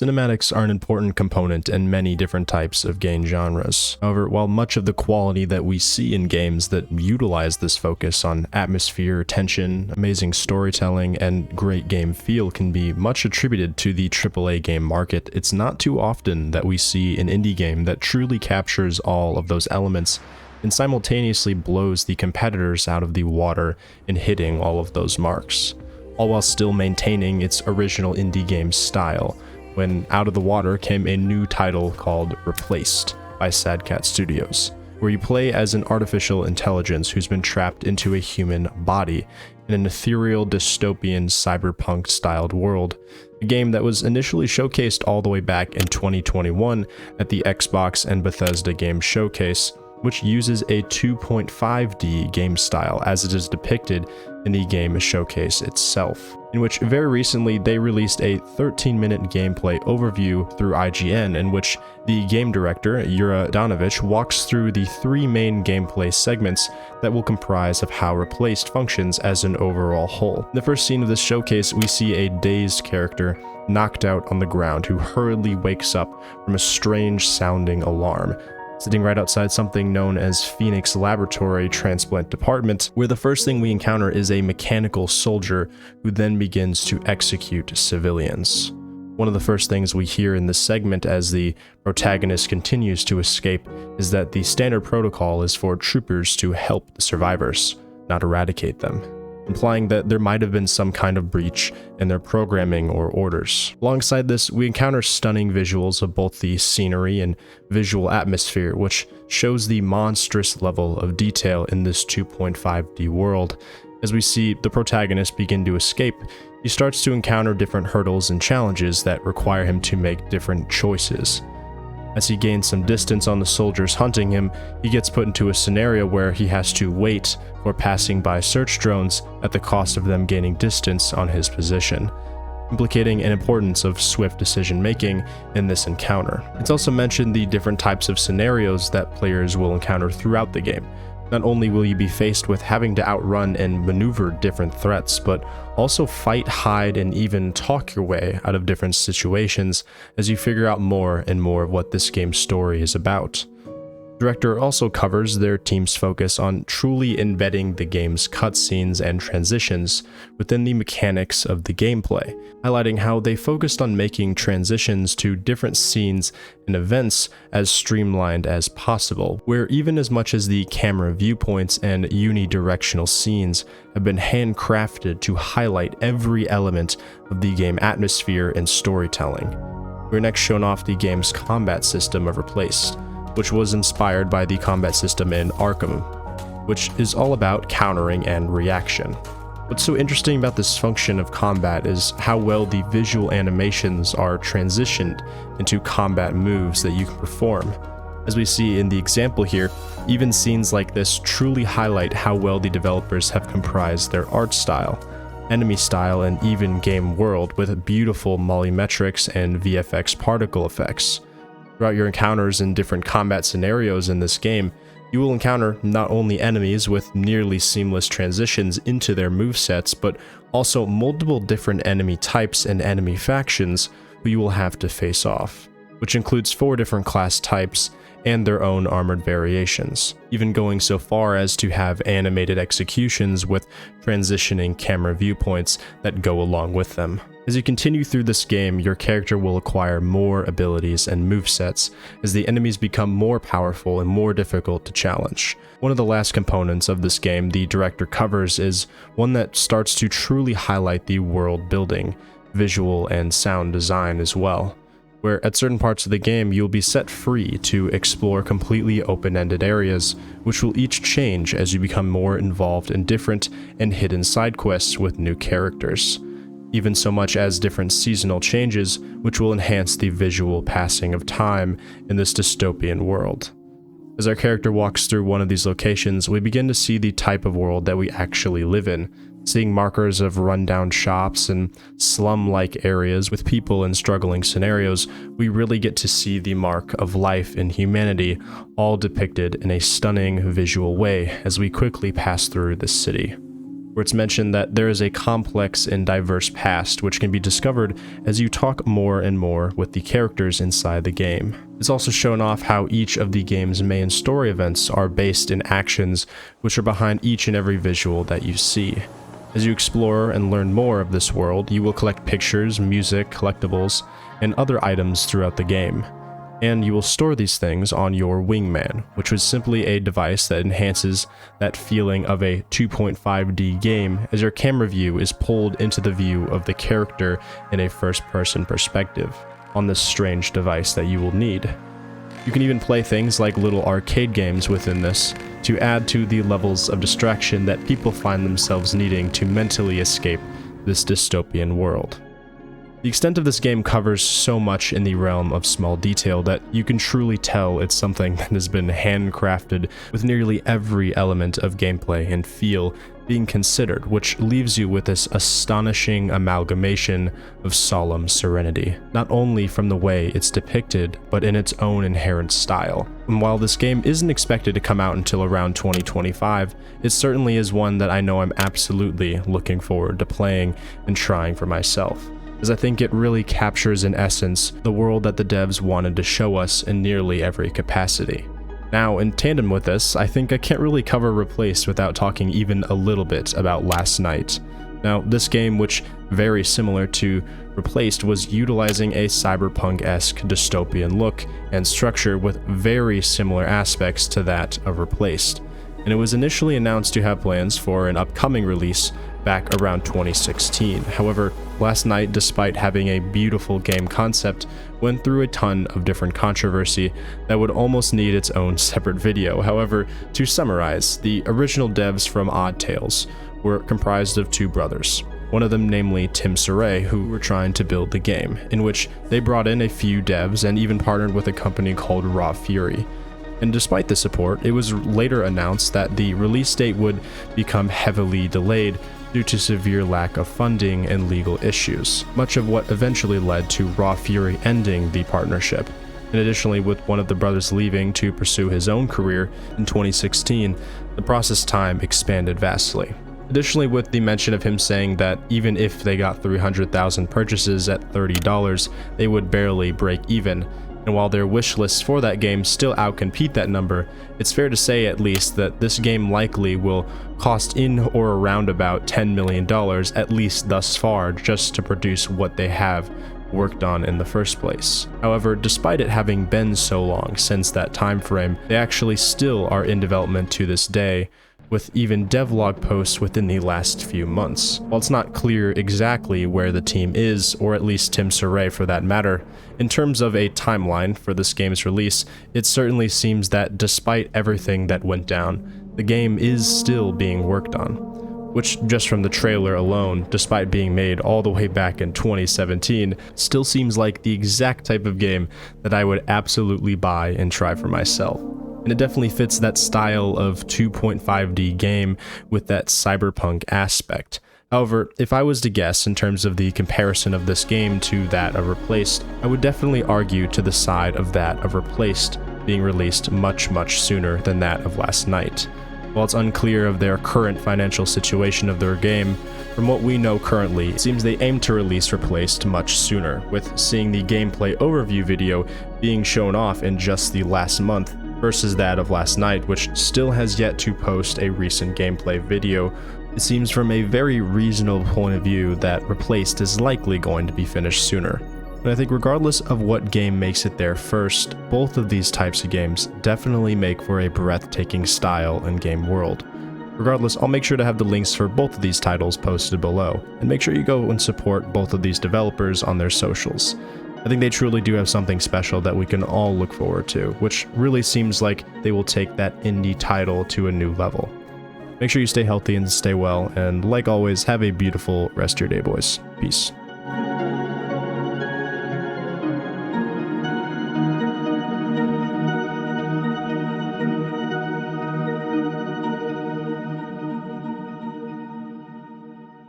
Cinematics are an important component in many different types of game genres. However, while much of the quality that we see in games that utilize this focus on atmosphere, tension, amazing storytelling, and great game feel can be much attributed to the AAA game market, it's not too often that we see an indie game that truly captures all of those elements and simultaneously blows the competitors out of the water in hitting all of those marks, all while still maintaining its original indie game style, when out of the water came a new title called Replaced by Sad Cat Studios, where you play as an artificial intelligence who's been trapped into a human body in an ethereal dystopian cyberpunk-styled world, a game that was initially showcased all the way back in 2021 at the Xbox and Bethesda Game Showcase, which uses a 2.5D game style as it is depicted in the game showcase itself, in which very recently they released a 13-minute gameplay overview through IGN in which the game director, Yura Donovich, walks through the three main gameplay segments that will comprise of how Replaced functions as an overall whole. In the first scene of this showcase, we see a dazed character knocked out on the ground who hurriedly wakes up from a strange sounding alarm, sitting right outside something known as Phoenix Laboratory Transplant Department, where the first thing we encounter is a mechanical soldier who then begins to execute civilians. One of the first things we hear in this segment as the protagonist continues to escape is that the standard protocol is for troopers to help the survivors, not eradicate them, implying that there might have been some kind of breach in their programming or orders. Alongside this, we encounter stunning visuals of both the scenery and visual atmosphere, which shows the monstrous level of detail in this 2.5D world. As we see the protagonist begin to escape, he starts to encounter different hurdles and challenges that require him to make different choices. As he gains some distance on the soldiers hunting him, he gets put into a scenario where he has to wait for passing by search drones at the cost of them gaining distance on his position, implicating an importance of swift decision-making in this encounter. It's also mentioned the different types of scenarios that players will encounter throughout the game. Not only will you be faced with having to outrun and maneuver different threats, but also fight, hide, and even talk your way out of different situations as you figure out more and more of what this game's story is about. The director also covers their team's focus on truly embedding the game's cutscenes and transitions within the mechanics of the gameplay, highlighting how they focused on making transitions to different scenes and events as streamlined as possible, where even as much as the camera viewpoints and unidirectional scenes have been handcrafted to highlight every element of the game atmosphere and storytelling. We're next shown off the game's combat system of Replaced, which was inspired by the combat system in Arkham, which is all about countering and reaction. What's so interesting about this function of combat is how well the visual animations are transitioned into combat moves that you can perform. As we see in the example here, even scenes like this truly highlight how well the developers have comprised their art style, enemy style, and even game world with beautiful volumetrics and VFX particle effects. Throughout your encounters in different combat scenarios in this game, you will encounter not only enemies with nearly seamless transitions into their movesets, but also multiple different enemy types and enemy factions who you will have to face off, which includes 4 different class types and their own armored variations, even going so far as to have animated executions with transitioning camera viewpoints that go along with them. As you continue through this game, your character will acquire more abilities and movesets as the enemies become more powerful and more difficult to challenge. One of the last components of this game the director covers is one that starts to truly highlight the world building, visual and sound design as well, where at certain parts of the game you'll be set free to explore completely open-ended areas, which will each change as you become more involved in different and hidden side quests with new characters, even so much as different seasonal changes, which will enhance the visual passing of time in this dystopian world. As our character walks through one of these locations, we begin to see the type of world that we actually live in, seeing markers of rundown shops and slum-like areas with people in struggling scenarios. We really get to see the mark of life and humanity, all depicted in a stunning visual way as we quickly pass through the city. where it's mentioned that there is a complex and diverse past which can be discovered as you talk more and more with the characters inside the game. It's also shown off how each of the game's main story events are based in actions which are behind each and every visual that you see. As you explore and learn more of this world, you will collect pictures, music, collectibles, and other items throughout the game. And you will store these things on your wingman, which was simply a device that enhances that feeling of a 2.5D game as your camera view is pulled into the view of the character in a first-person perspective on this strange device that you will need. You can even play things like little arcade games within this to add to the levels of distraction that people find themselves needing to mentally escape this dystopian world. The extent of this game covers so much in the realm of small detail that you can truly tell it's something that has been handcrafted with nearly every element of gameplay and feel being considered, which leaves you with this astonishing amalgamation of solemn serenity, not only from the way it's depicted, but in its own inherent style. And while this game isn't expected to come out until around 2025, it certainly is one that I know I'm absolutely looking forward to playing and trying for myself, as I think it really captures in essence the world that the devs wanted to show us in nearly every capacity. Now, in tandem with this, I think I can't really cover Replaced without talking even a little bit about Last Night. Now, this game, which very similar to Replaced, was utilizing a cyberpunk-esque dystopian look and structure with very similar aspects to that of Replaced, and it was initially announced to have plans for an upcoming release back around 2016. However, Last Night, despite having a beautiful game concept, went through a ton of different controversy that would almost need its own separate video. However, to summarize, the original devs from Odd Tales were comprised of two brothers, one of them namely Tim Saray, who were trying to build the game, in which they brought in a few devs and even partnered with a company called Raw Fury. And despite the support, it was later announced that the release date would become heavily delayed due to severe lack of funding and legal issues, much of what eventually led to Raw Fury ending the partnership. And additionally, with one of the brothers leaving to pursue his own career in 2016, the process time expanded vastly. Additionally, with the mention of him saying that even if they got 300,000 purchases at $30, they would barely break even. And while their wish lists for that game still outcompete that number, it's fair to say at least that this game likely will cost in or around about $10 million, at least thus far, just to produce what they have worked on in the first place. However, despite it having been so long since that time frame, they actually still are in development to this day, with even devlog posts within the last few months. While it's not clear exactly where the team is, or at least Tim Saray for that matter, in terms of a timeline for this game's release, it certainly seems that despite everything that went down, the game is still being worked on, which just from the trailer alone, despite being made all the way back in 2017, still seems like the exact type of game that I would absolutely buy and try for myself. And it definitely fits that style of 2.5D game with that cyberpunk aspect. However, if I was to guess in terms of the comparison of this game to that of Replaced, I would definitely argue to the side of that of Replaced being released much sooner than that of Last Night. While it's unclear of their current financial situation of their game, from what we know currently, it seems they aim to release Replaced much sooner, with seeing the gameplay overview video being shown off in just the last month, versus that of Last Night, which still has yet to post a recent gameplay video. It seems from a very reasonable point of view that Replaced is likely going to be finished sooner. But I think regardless of what game makes it there first, both of these types of games definitely make for a breathtaking style and game world. Regardless, I'll make sure to have the links for both of these titles posted below, and make sure you go and support both of these developers on their socials. I think they truly do have something special that we can all look forward to, which really seems like they will take that indie title to a new level. Make sure you stay healthy and stay well, and like always, have a beautiful rest of your day, boys. Peace.